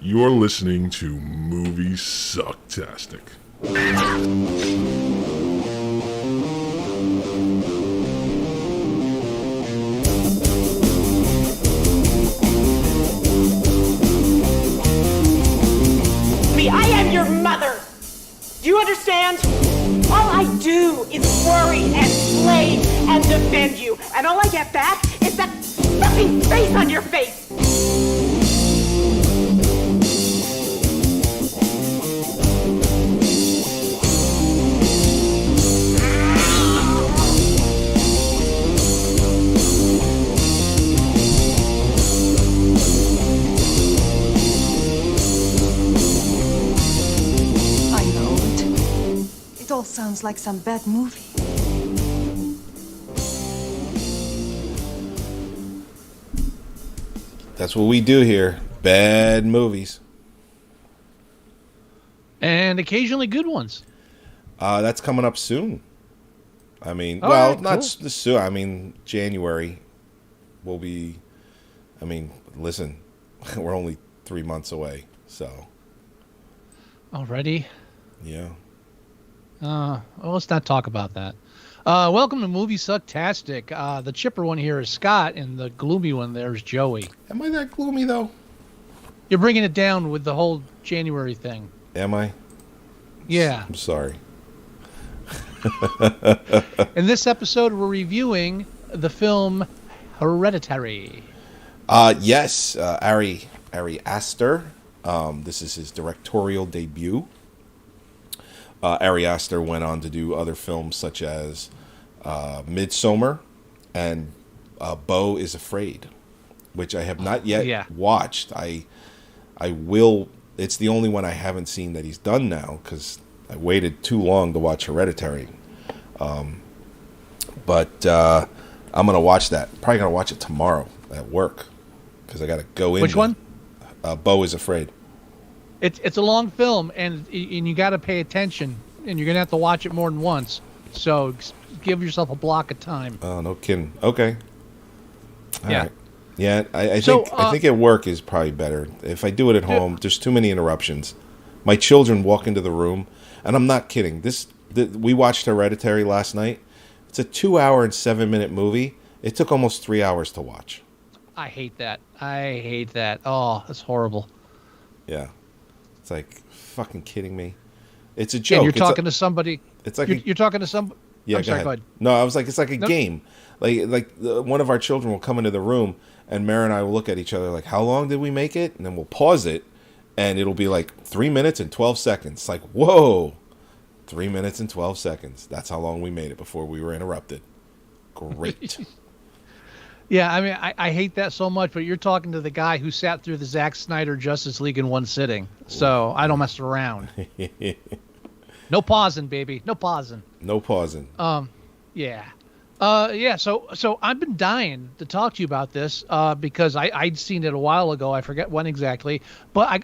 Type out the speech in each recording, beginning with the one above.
You're listening to Moviesucktastic. I am your mother. Do you understand? All I do is worry and slay and defend you. And all I get back is that fucking face on your face. It all sounds like some bad movie. That's what we do here. Bad movies. And occasionally good ones. That's coming up soon. I mean, not cool. Soon. I mean, January will be... I mean, listen, we're only 3 months away, so... Already? Yeah. Well, let's not talk about that. Welcome to Moviesucktastic. The chipper one here is Scott, and the gloomy one there is Joey. Am I that gloomy, though? You're bringing it down with the whole January thing. Am I? Yeah. I'm sorry. In this episode, we're reviewing the film Hereditary. Yes, Ari Aster. This is his directorial debut. Ari Aster went on to do other films such as Midsommar and Beau is Afraid, which I have not yet watched. I will. It's the only one I haven't seen that he's done now because I waited too long to watch Hereditary. But I'm going to watch that. Probably going to watch it tomorrow at work because I got to go in. Which one? Beau is Afraid. It's a long film, and you got to pay attention, and you're going to have to watch it more than once. So give yourself a block of time. Oh, no kidding. Okay. All yeah. Right. Yeah, I think at work is probably better. If I do it at home, there's too many interruptions. My children walk into the room, and I'm not kidding. We watched Hereditary last night. It's a 2-hour and 7-minute movie. It took almost 3 hours to watch. I hate that. Oh, that's horrible. Yeah. It's like, fucking kidding me. It's a joke. And you're talking to somebody. It's like you're talking to some. Yeah, I'm sorry, go ahead. No, I was like, it's like a game. One of our children will come into the room, and Mary and I will look at each other like, how long did we make it? And then we'll pause it, and it'll be like 3 minutes and 12 seconds. It's like, whoa, 3 minutes and 12 seconds. That's how long we made it before we were interrupted. Great. Yeah, I mean, I hate that so much, but you're talking to the guy who sat through the Zack Snyder Justice League in one sitting, so I don't mess around. No pausing, baby. No pausing. No pausing. Yeah. So I've been dying to talk to you about this because I'd seen it a while ago. I forget when exactly, but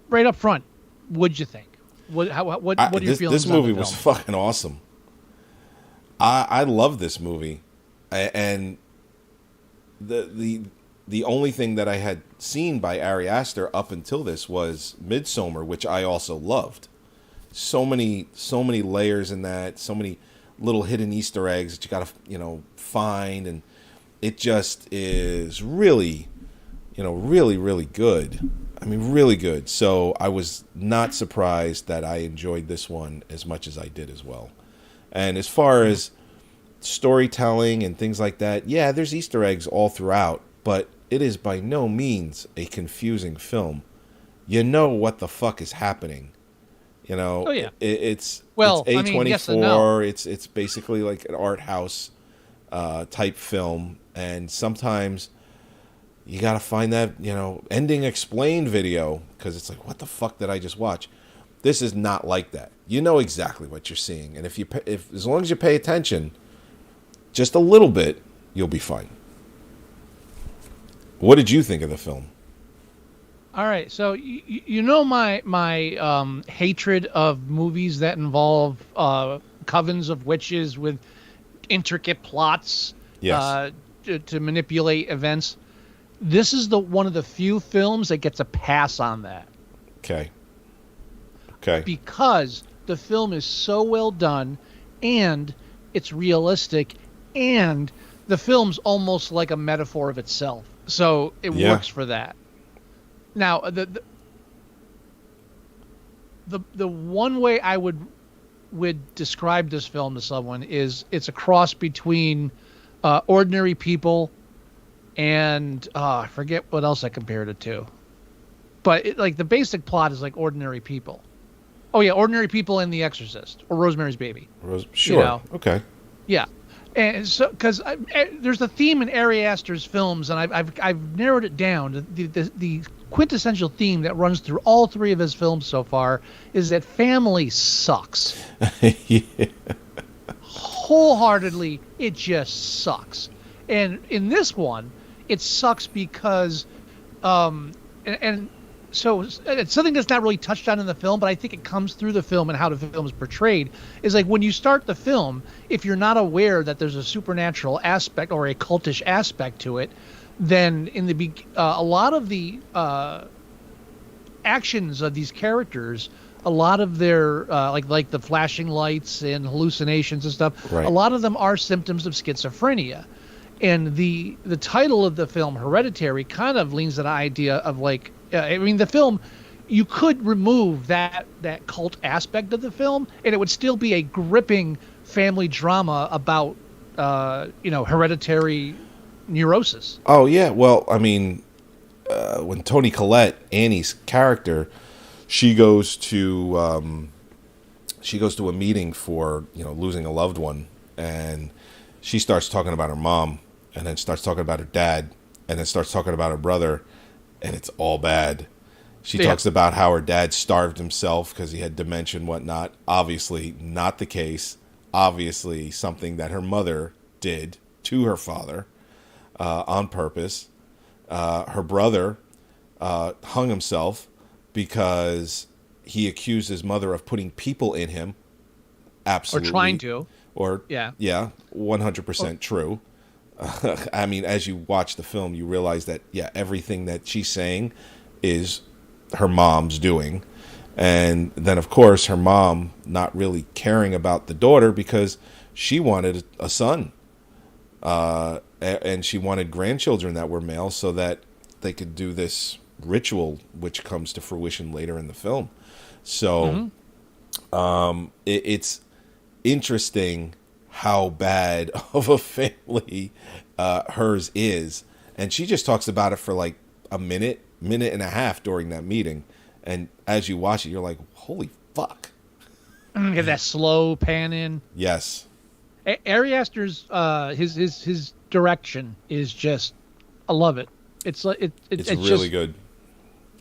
right up front, what'd you think? What are your feelings? This movie was fucking awesome. I love this movie, and the only thing that I had seen by Ari Aster up until this was Midsommar, which I also loved. So many layers in that, so many little hidden Easter eggs that you got to, find, and it just is really, really, really good. I mean, really good. So I was not surprised that I enjoyed this one as much as I did as well. And as far as storytelling and things like that, yeah, there's Easter eggs all throughout, but it is by no means a confusing film. You know what the fuck is happening. Oh, yeah. It's A24. I mean, yes and no. It's basically like an art house type film, and sometimes you got to find that ending explained video because it's like, what the fuck did I just watch? This is not like that. You know exactly what you're seeing, and if as long as you pay attention just a little bit, you'll be fine. What did you think of the film? All right, so my hatred of movies that involve covens of witches with intricate plots yes. To manipulate events. This is the one of the few films that gets a pass on that. Okay. Because the film is so well done, and it's realistic, and the film's almost like a metaphor of itself. So it works for that. Now, the one way I would describe this film to someone is it's a cross between Ordinary People and I forget what else I compared it to. But like the basic plot is like Ordinary People. Oh yeah, Ordinary People and The Exorcist or Rosemary's Baby. Sure. You know? Okay. Yeah, and so because there's a theme in Ari Aster's films, and I've narrowed it down. The quintessential theme that runs through all three of his films so far is that family sucks. Yeah. Wholeheartedly, it just sucks. And in this one, it sucks because, and so it's something that's not really touched on in the film, but I think it comes through the film and how the film is portrayed. Is like when you start the film, if you're not aware that there's a supernatural aspect or a cultish aspect to it, then in the a lot of the actions of these characters, a lot of their like the flashing lights and hallucinations and stuff, right. A lot of them are symptoms of schizophrenia. And the title of the film, Hereditary, kind of leans to the idea of like, I mean, the film, you could remove that cult aspect of the film, and it would still be a gripping family drama about, hereditary neurosis. Oh yeah, well, I mean, when Toni Collette, Annie's character, she goes to a meeting for losing a loved one, and she starts talking about her mom. And then starts talking about her dad, and then starts talking about her brother, and it's all bad. She talks about how her dad starved himself because he had dementia and whatnot. Obviously not the case. Obviously something that her mother did to her father on purpose. Her brother hung himself because he accused his mother of putting people in him. Absolutely. Or trying to. Yeah, 100% true. I mean, as you watch the film, you realize that, everything that she's saying is her mom's doing. And then, of course, her mom not really caring about the daughter because she wanted a son. And she wanted grandchildren that were male so that they could do this ritual, which comes to fruition later in the film. So it's interesting how bad of a family hers is, and she just talks about it for like a minute and a half during that meeting, and as you watch it, you're like, holy fuck. Get that slow pan in. Yes. Ari Aster's his direction is just, I love it. It's really just good.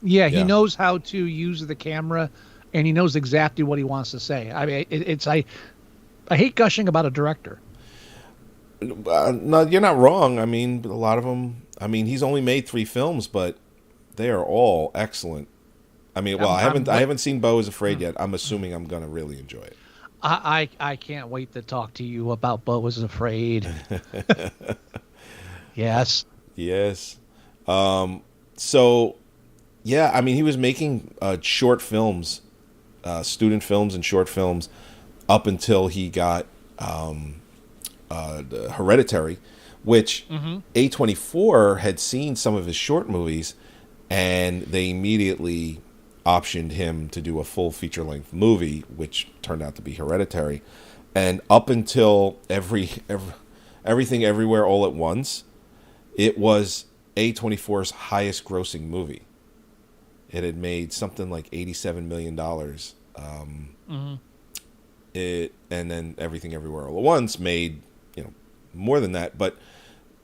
Yeah, he knows how to use the camera, and he knows exactly what he wants to say. I mean, I hate gushing about a director. No, you're not wrong. I mean, a lot of them. I mean, he's only made 3 films, but they are all excellent. I mean, I haven't seen Beau is Afraid yet. I'm assuming I'm gonna really enjoy it. I can't wait to talk to you about Beau is Afraid. Yes. So, yeah, I mean, he was making short films, student films and short films, up until he got the Hereditary, which A24 had seen some of his short movies, and they immediately optioned him to do a full feature-length movie, which turned out to be Hereditary. And up until Everything Everywhere All at Once, it was A24's highest grossing movie. It had made something like $87 million. And then Everything Everywhere All at Once made, more than that. But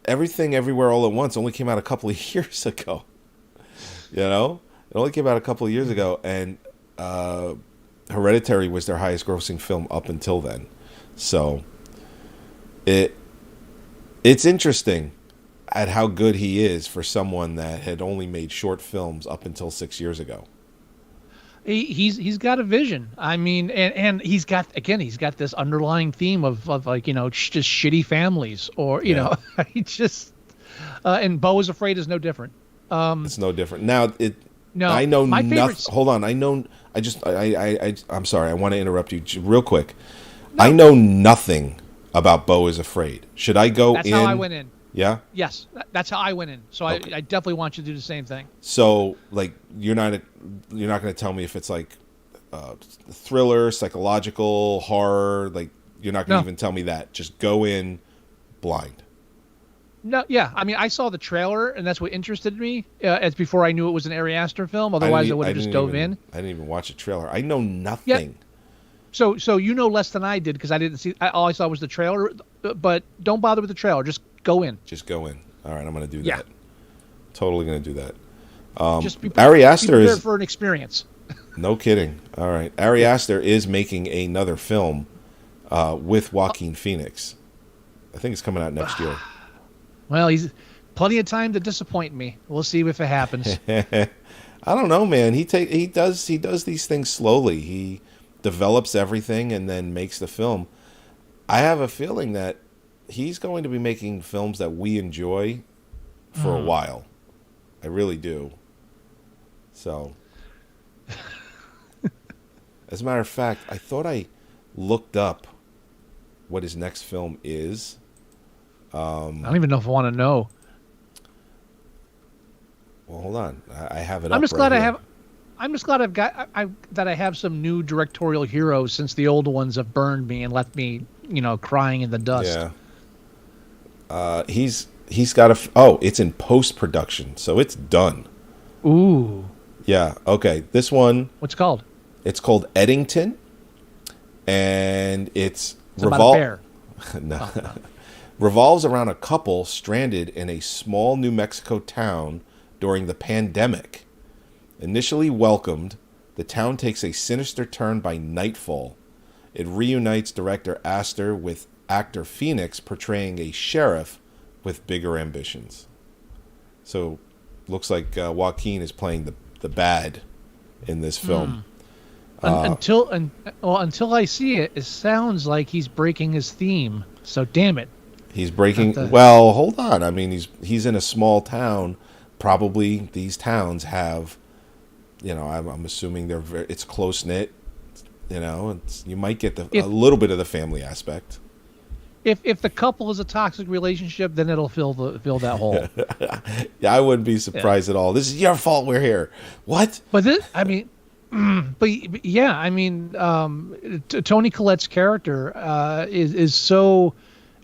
Everything Everywhere All at Once only came out a couple of years ago. It only came out a couple of years ago, and Hereditary was their highest grossing film up until then. So it's interesting at how good he is for someone that had only made short films up until 6 years ago. He's got a vision. I mean, and he's got this underlying theme of like, just shitty families, or he just, And Beau is Afraid is no different. It's no different. Now No, I know my nothing. favorites. Hold on. I'm sorry. I want to interrupt you real quick. No. I know nothing about Beau is Afraid. Should I go in? That's how I went in. Yeah. Yes, that's how I went in. So okay. I definitely want you to do the same thing. So, like, you're not going to tell me if it's like thriller, psychological, horror. Like, you're not going to even tell me that. Just go in blind. No, yeah. I mean, I saw the trailer, and that's what interested me. It's before I knew it was an Ari Aster film. Otherwise, I would have just dove in. I didn't even watch a trailer. I know nothing. Yeah. So you know less than I did because I didn't see. All I saw was the trailer. But don't bother with the trailer. Just go in. Just go in. All right, I'm going to do that. Totally going to do that. Just be Ari Aster is for an experience. No kidding. All right, Ari Aster is making another film with Joaquin Phoenix. I think it's coming out next year. Well, he's plenty of time to disappoint me. We'll see if it happens. I don't know, man. He does these things slowly. He develops everything and then makes the film. I have a feeling that he's going to be making films that we enjoy for a while. I really do. So, as a matter of fact, I thought I looked up what his next film is. I don't even know if I want to know. Well, hold on. I have it. I'm just right glad here. I have. I'm just glad that I have some new directorial heroes since the old ones have burned me and left me, crying in the dust. Yeah. He's got it's in post-production, so it's done. Ooh. Yeah. Okay. This one. What's it called? It's called Eddington, and it's about a bear. No. Revolves around a couple stranded in a small New Mexico town during the pandemic. Initially welcomed, the town takes a sinister turn by nightfall. It reunites director Aster with actor Phoenix portraying a sheriff with bigger ambitions. So, looks like Joaquin is playing the bad in this film. Until I see it, it sounds like he's breaking his theme. So damn it. He's breaking. Well, hold on. I mean, he's in a small town. Probably these towns have, I'm assuming it's close knit. You might get a little bit of the family aspect. If the couple is a toxic relationship, then it'll fill that hole. Yeah, I wouldn't be surprised at all. This is your fault. We're here. What? But Toni Collette's character is so.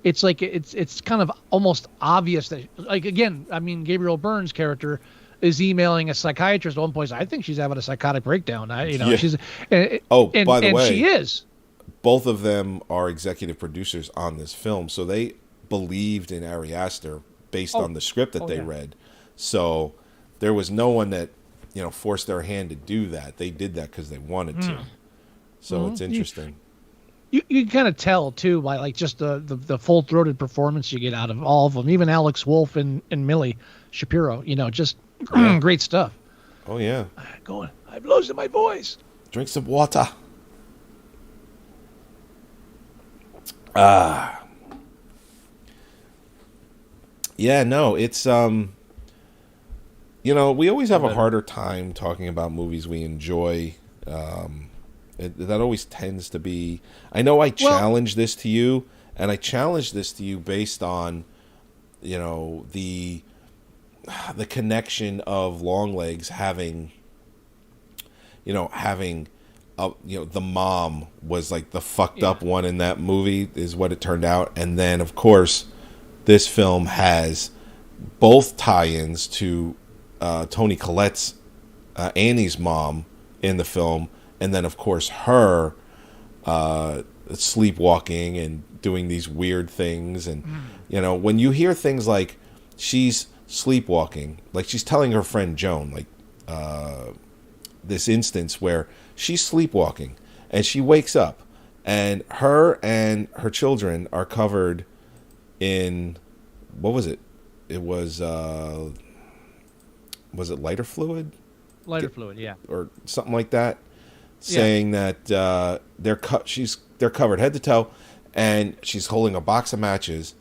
It's like it's kind of almost obvious that, like, again, I mean, Gabriel Byrne's character is emailing a psychiatrist at one point. I think she's having a psychotic breakdown. She's. By the way, she is. Both of them are executive producers on this film, so they believed in Ari Aster based on the script that they read. So there was no one that forced their hand to do that. They did that because they wanted to. So it's interesting. You can kind of tell too by like just the full throated performance you get out of all of them, even Alex Wolff and Millie Shapiro. Just great stuff. Oh yeah. I'm losing my voice. Drink some water. Yeah, no, it's we always have a harder time talking about movies we enjoy. That always tends to be. I know I challenge this to you, and I challenge this to you based on, the connection of Longlegs having the mom was like the fucked up one in that movie is what it turned out, and then of course, this film has both tie-ins to Toni Collette's Annie's mom in the film. And then, of course, her sleepwalking and doing these weird things. And, when you hear things like she's sleepwalking, like she's telling her friend Joan, like this instance where she's sleepwalking and she wakes up and her children are covered in, what was it? It was it lighter fluid? Lighter fluid, yeah. Or something like that. Saying that they're covered head to toe, and she's holding a box of matches.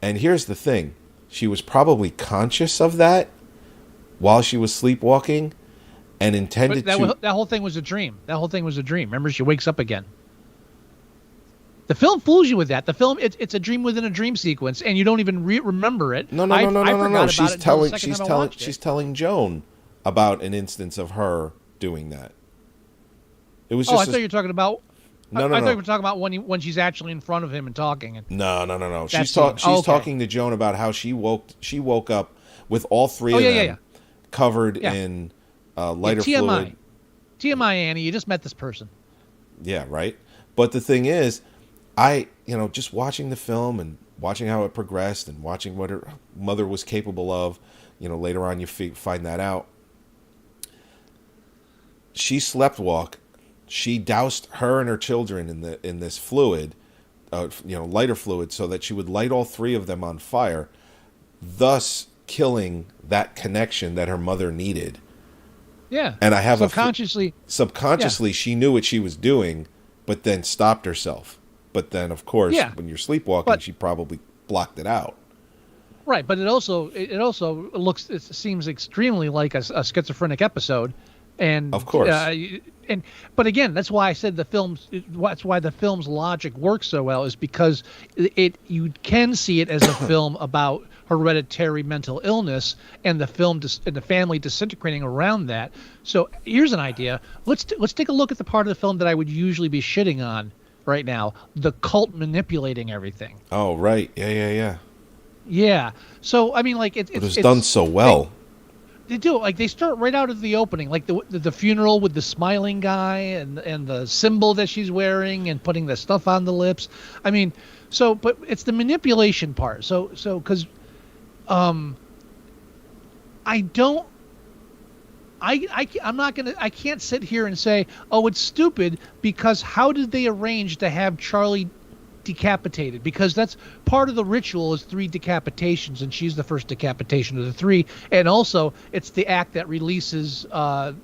And here's the thing: she was probably conscious of that while she was sleepwalking and intended that whole thing was a dream. That whole thing was a dream. Remember, she wakes up again. The film fools you with that. The film, it's a dream within a dream sequence, and you don't even remember it. No. She's telling Joan about an instance of her doing that. It was just. I thought you were talking about. No. I thought you were talking about when she's actually in front of him and talking. No. She's talking to Joan about how she woke up with all three of them covered in lighter fluid. TMI, Annie. You just met this person. Yeah, right. But the thing is, just watching the film and watching how it progressed and watching what her mother was capable of, later on you find that out. She sleptwalk. She doused her and her children in this fluid, lighter fluid, so that she would light all three of them on fire, thus killing that connection that her mother needed. Yeah. And I have subconsciously, she knew what she was doing, but then stopped herself. But then, of course, when you're sleepwalking, she probably blocked it out. Right, but it seems extremely like a schizophrenic episode, and of course, but again, that's why I said that's why the film's logic works so well, is because you can see it as a film about hereditary mental illness and the family disintegrating around that. So here's an idea. Let's take a look at the part of the film that I would usually be shitting on right now: the cult manipulating everything. Oh, right, yeah. Yeah. So I mean, like it's done so well. They do. Like, they start right out of the opening, like the funeral with the smiling guy and the symbol that she's wearing and putting the stuff on the lips. I mean, but it's the manipulation part. So because I can't sit here and say, oh, it's stupid, because how did they arrange to have Charlie decapitated? Because that's part of the ritual, is 3 decapitations, and she's the first decapitation of the 3. And also, it's the act that releases Pyman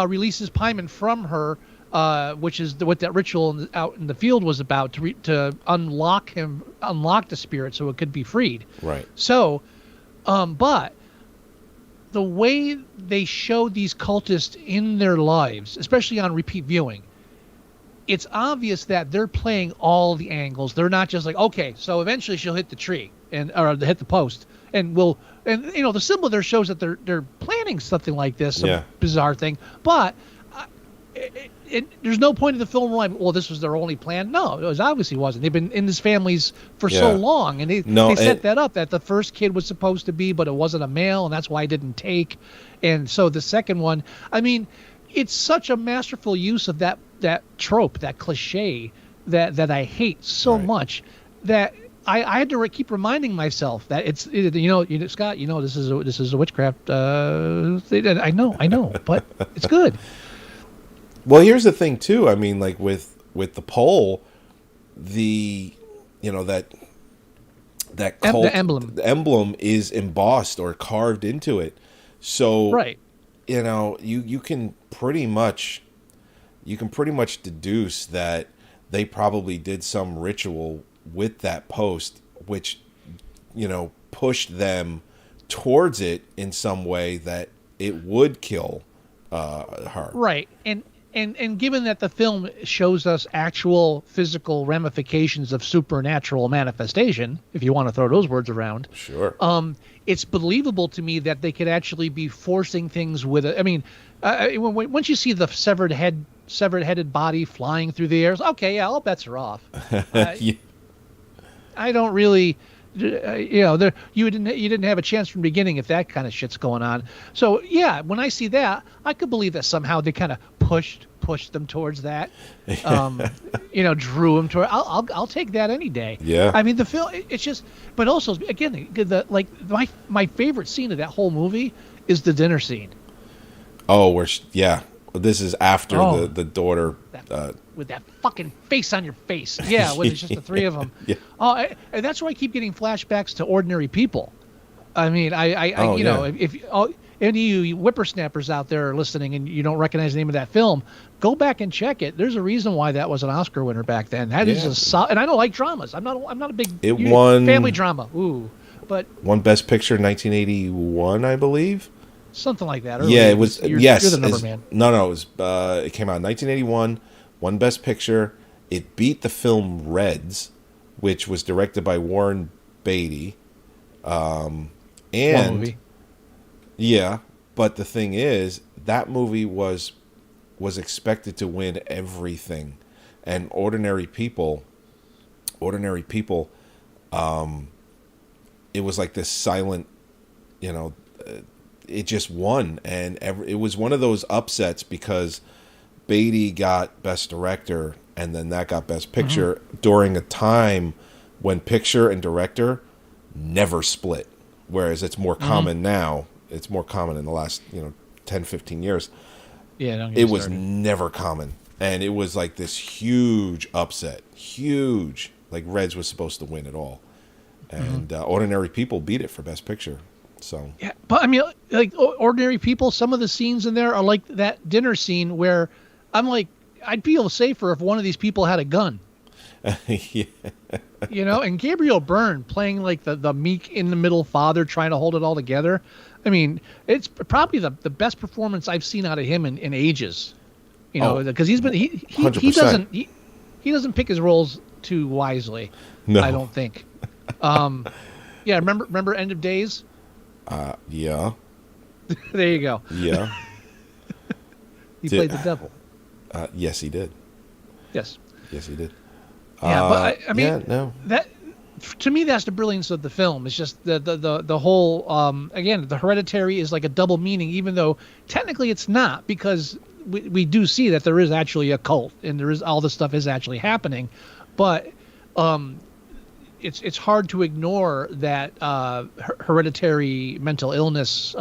releases Pyman from her, which is what that ritual out in the field was about, to unlock the spirit so it could be freed. Right. So, but the way they show these cultists in their lives, especially on repeat viewing, it's obvious that they're playing all the angles. They're not just like, okay, so eventually she'll hit the tree or hit the post, and the symbol there shows that they're planning something like this, some bizarre thing. But there's no point in the film where this was their only plan. No, it obviously wasn't. They've been in this families for so long, and they set that up, that the first kid was supposed to be, but it wasn't a male, and that's why it didn't take. And so the second one, I mean, it's such a masterful use of that trope, that cliche that I hate so much, that I had to keep reminding myself that it's Scott, this is a witchcraft. I know, but it's good. Well, here's the thing too. I mean, like with the pole, that cult, the emblem is embossed or carved into it. So right, you can pretty much deduce that they probably did some ritual with that post, which pushed them towards it in some way that it would kill her. Right, and given that the film shows us actual physical ramifications of supernatural manifestation, if you want to throw those words around, sure, it's believable to me that they could actually be forcing things with it. I mean, once you see the severed headed body flying through the air, okay, all bets are off. I don't really. You didn't have a chance from the beginning if that kind of shit's going on. So yeah, when I see that, I could believe that somehow they kind of pushed them towards that. Drew them toward. I'll take that any day. Yeah. I mean, the film, it's just, but also again, my favorite scene of that whole movie is the dinner scene. Oh, this is after the daughter. With that fucking face on your face. Yeah, when it's just the 3 of them. Yeah. Oh, and that's where I keep getting flashbacks to Ordinary People. I mean, if any of you whippersnappers out there are listening and you don't recognize the name of that film, go back and check it. There's a reason why that was an Oscar winner back then. That is and I don't like dramas. I'm not a big won family drama. Ooh, but won Best Picture in 1981, I believe. Something like that. Yeah, it was. You're the number man. No, it was. It came out in 1981. Won Best Picture. It beat the film Reds, which was directed by Warren Beatty. And yeah, but the thing is, that movie was expected to win everything, and Ordinary People. It was like this silent, it just won, and it was one of those upsets because Beatty got Best Director, and then that got Best Picture during a time when picture and director never split, whereas it's more common now. It's more common in the last 10, 15 years. Yeah, it was never common, and it was like this huge upset, like Reds was supposed to win it all, and Ordinary People beat it for Best Picture. So yeah, but I mean, like Ordinary People, some of the scenes in there are like that dinner scene where I'm like, I'd feel safer if one of these people had a gun. Yeah. And Gabriel Byrne playing like the meek in the middle father trying to hold it all together. I mean, it's probably the best performance I've seen out of him in ages. Because he doesn't pick his roles too wisely. No. I don't think. Yeah, remember End of Days? Yeah. There you go. Yeah. He played the devil. Yes, he did. Yes. Yes, he did. Yeah, but I mean, yeah, no. That to me, that's the brilliance of the film. It's just the whole again, the Hereditary is like a double meaning, even though technically it's not, because we do see that there is actually a cult and there is all this stuff is actually happening, but it's hard to ignore that hereditary mental illness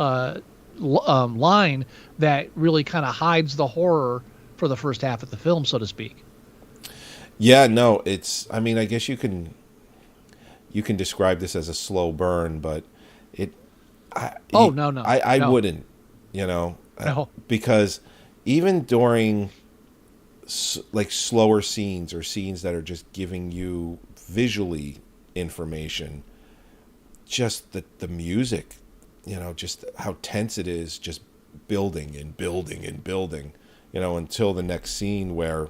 line that really kind of hides the horror for the first half of the film, so to speak. Yeah, no, it's. I mean, I guess you can describe this as a slow burn, but no. I wouldn't, no. Because even during like slower scenes or scenes that are just giving you visually information, just the music, just how tense it is, just building and building and building, until the next scene where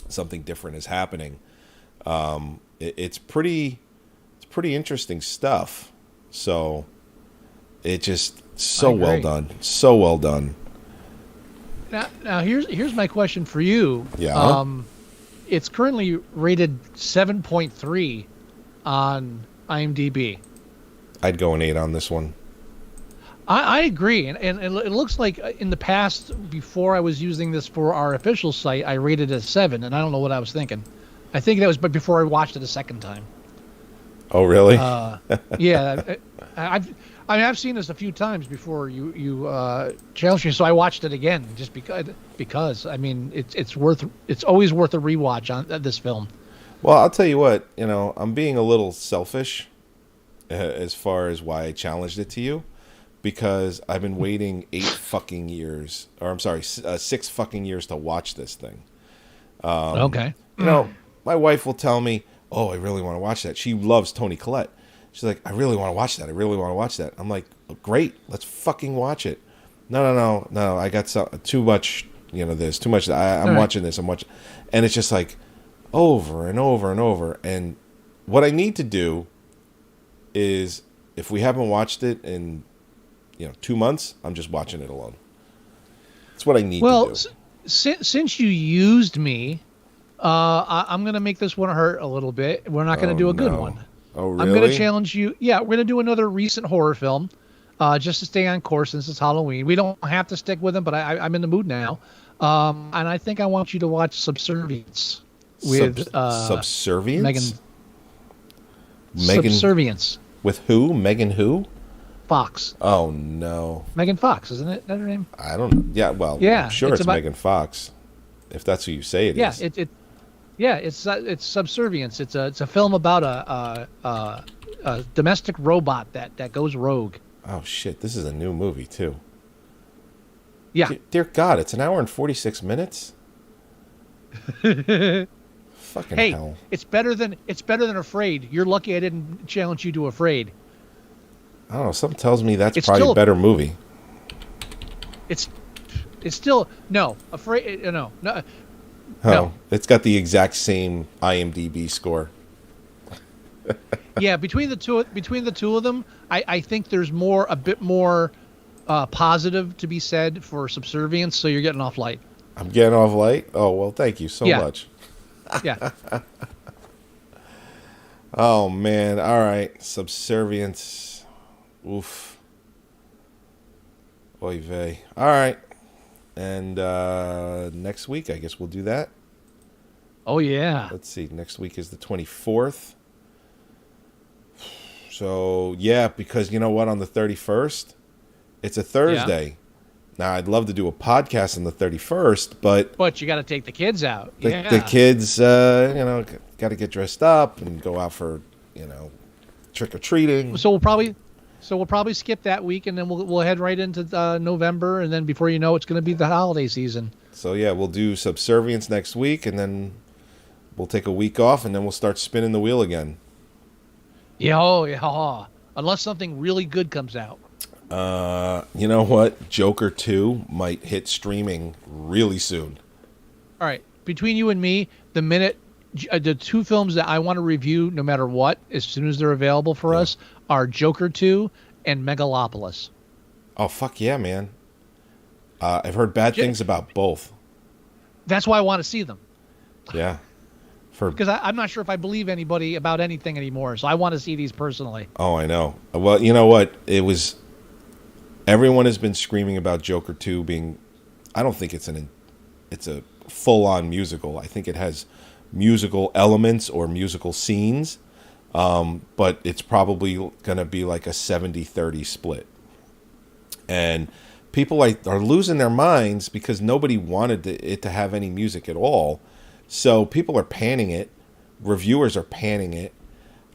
something different is happening. It's pretty interesting stuff. So it just so well done. Now here's my question for you. Yeah. It's currently rated 7.3 on IMDb. I'd go an 8 on this one. I agree, and it looks like in the past, before I was using this for our official site, I rated it a 7, and I don't know what I was thinking. I think that was before I watched it a second time. Oh, really? Yeah, I've seen this a few times before you challenged me, so I watched it again just because I mean it's always worth a rewatch on this film. Well, I'll tell you what, I'm being a little selfish as far as why I challenged it to you. Because I've been waiting 6 fucking years to watch this thing. Okay. My wife will tell me, "Oh, I really want to watch that." She loves Toni Collette. She's like, "I really want to watch that. I'm like, oh, "Great, let's fucking watch it." No. I got too much. There's too much. I'm watching this. I'm watching, and it's just like over and over and over. And what I need to do is, if we haven't watched it in 2 months, I'm just watching it alone. That's what I need to do. Well, since you used me, I'm going to make this one hurt a little bit. We're not going to do a good one. Oh, really? I'm going to challenge you. Yeah, we're going to do another recent horror film, just to stay on course since it's Halloween. We don't have to stick with them, but I'm in the mood now. And I think I want you to watch Subservience with Subservience? Subservience. With who? Megan who? Fox. Oh, no. Megan Fox, isn't it? That her name? I don't know. Yeah, well, yeah, I'm sure it's Megan Fox, if that's who you say it is. It's Subservience. It's a film about a domestic robot that goes rogue. Oh, shit. This is a new movie, too. Yeah. Dear God, it's an hour and 46 minutes. Fucking Hey, hell. it's better than Afraid. You're lucky I didn't challenge you to Afraid. I don't know. Something tells me that's It's probably still- a better movie. It's still no Afraid. No. Oh, No. it's got the exact same IMDb score. Yeah, between the two of them, I think there's a bit more positive to be said for Subservience. So you're getting off light. I'm getting off light? Oh, well, thank you so Yeah. much. Yeah. Oh, man. All right. Subservience. Oof. Oy vey. All right. And next week, I guess we'll do that. Oh yeah. Let's see. Next week is the 24th. So, yeah, because you know what? On the 31st, it's a Thursday. Now, I'd love to do a podcast on the 31st, but you got to take the kids out. the kids, got to get dressed up and go out for, trick-or-treating. So we'll probably skip that week, and then we'll head right into November, and then before you know, it's going to be the holiday season. So, yeah, we'll do Subservience next week, and then we'll take a week off, and then we'll start spinning the wheel again. Yeah, oh yeah. Unless something really good comes out. You know what? Joker 2 might hit streaming really soon. All right, between you and me, the two films that I want to review, no matter what, as soon as they're available for us, are Joker 2 and Megalopolis. Oh, fuck yeah, man. I've heard bad things about both. That's why I want to see them. Yeah. Because I'm not sure if I believe anybody about anything anymore, so I want to see these personally. Oh, I know. Well, you know what? Everyone has been screaming about Joker 2 being... I don't think it's a full-on musical. I think it has musical elements or musical scenes, but it's probably going to be like a 70-30 split. And people are losing their minds because nobody wanted it to have any music at all. So people are panning it. Reviewers are panning it.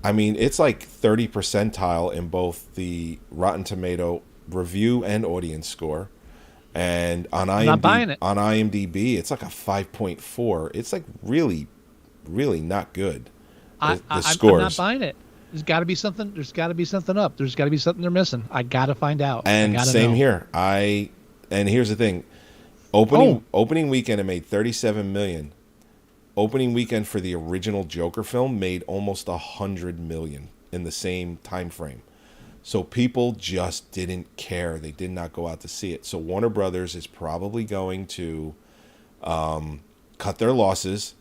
I mean, it's like 30 percentile in both the Rotten Tomato review and audience score. And on not buying it. On IMDb, it's like a 5.4. It's like really, really not good. The scores. I'm not buying it. There's got to be something. There's got to be something up. There's got to be something they're missing. I got to find out. And same here. And here's the thing. Opening weekend, it made $37 million. Opening weekend for the original Joker film made almost $100 million in the same time frame. So people just didn't care. They did not go out to see it. So Warner Brothers is probably going to cut their losses,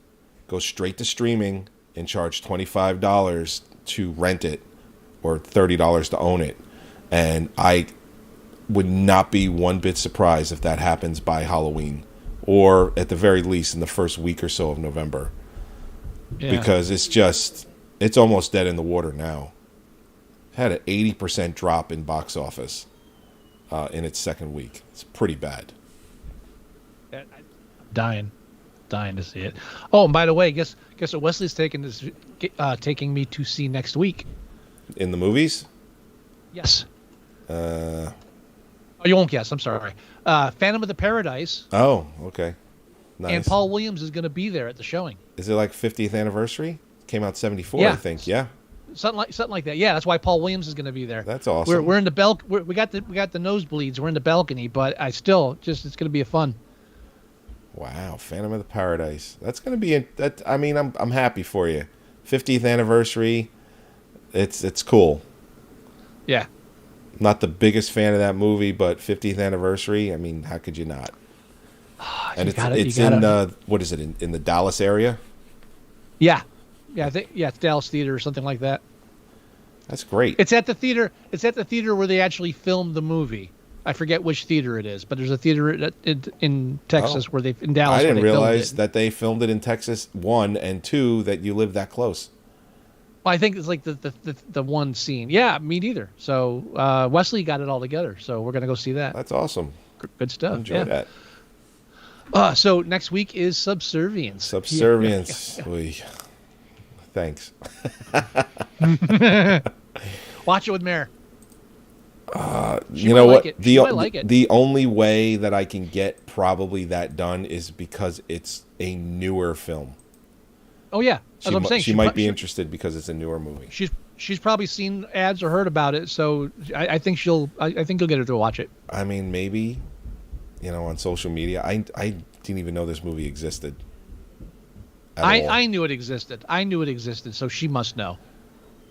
go straight to streaming, and charge $25 to rent it or $30 to own it. And I would not be one bit surprised if that happens by Halloween, or at the very least in the first week or so of November. Yeah. Because it's almost dead in the water now. It had an 80% drop in box office in its second week. It's pretty bad. Dying to see it. Oh, and by the way, guess what Wesley's taking me to see next week. In the movies? Yes. Oh, you won't guess. I'm sorry. Phantom of the Paradise. Oh, okay. Nice. And Paul Williams is going to be there at the showing. Is it like 50th anniversary? Came out 74, I think. Yeah. Something like that. Yeah, that's why Paul Williams is going to be there. That's awesome. We're in the we got the nosebleeds. We're in the balcony, but it's going to be a fun. Wow, Phantom of the Paradise. That's going to be I'm happy for you. 50th anniversary. It's cool. Yeah. Not the biggest fan of that movie, but 50th anniversary. I mean, how could you not? And it's in what is it in the Dallas area? Yeah. Yeah, I think it's Dallas Theater or something like that. That's great. It's at the theater. It's at the theater where they actually filmed the movie. I forget which theater it is, but there's a theater in Texas in Dallas. I didn't realize that they filmed it in Texas. 1 and 2, that you live that close. Well, I think it's like the one scene. Yeah, me neither. So Wesley got it all together. So we're gonna go see that. That's awesome. Good stuff. Enjoy that. So next week is Subservience. Subservience. Yeah. Thanks. Watch it with Mare. You know what? She might like it. The only way that I can get probably that done is because it's a newer film. Oh yeah, that's what I'm saying. She might be interested because it's a newer movie. She's probably seen ads or heard about it, so I think you'll get her to watch it. I mean, maybe, on social media. I didn't even know this movie existed. I knew it existed. So she must know.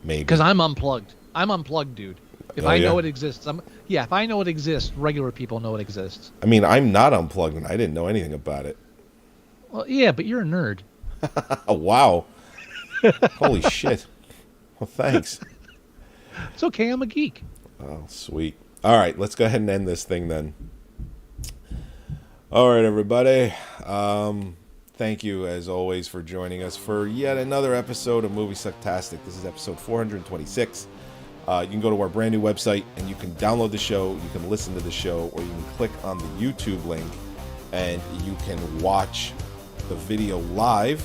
Maybe. Because I'm unplugged. I'm unplugged, dude. If I know it exists, if I know it exists, regular people know it exists. I mean, I'm not unplugged, and I didn't know anything about it. Well, yeah, but you're a nerd. Oh, wow. Holy shit. Well, thanks. It's okay. I'm a geek. Oh, sweet. All right, let's go ahead and end this thing then. All right, everybody. Thank you, as always, for joining us for yet another episode of Moviesucktastic. This is episode 426. You can go to our brand new website, and you can download the show, you can listen to the show, or you can click on the YouTube link, and you can watch the video live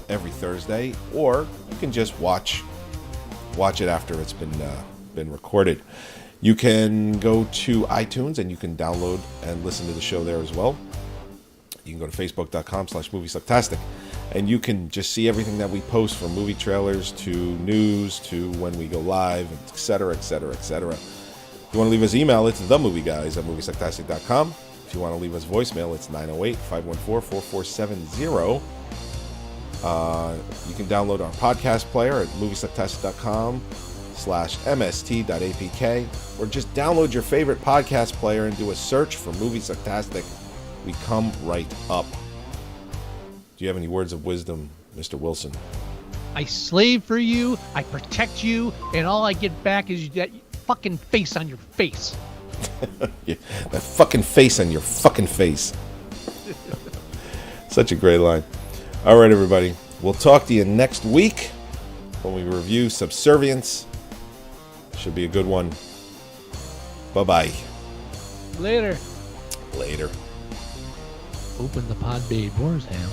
every Thursday, or you can just watch it after it's been recorded. You can go to iTunes and you can download and listen to the show there as well. You can go to facebook.com/moviesucktastic, and you can just see everything that we post, from movie trailers to news to when we go live, etc., etc., etc. If you want to leave us email, it's themovieguys@moviesucktastic.com. If you want to leave us voicemail, it's 908-514-4470. You can download our podcast player at moviesucktastic.com/mst.apk, or just download your favorite podcast player and do a search for Moviesucktastic. We come right up. Do you have any words of wisdom, Mr. Wilson? I slave for you, I protect you, and all I get back is that fucking face on your face. Yeah, that fucking face on your fucking face. Such a great line. All right, everybody. We'll talk to you next week when we review Subservience. Should be a good one. Bye-bye. Later. Later. Open the pod bay doors, Ham.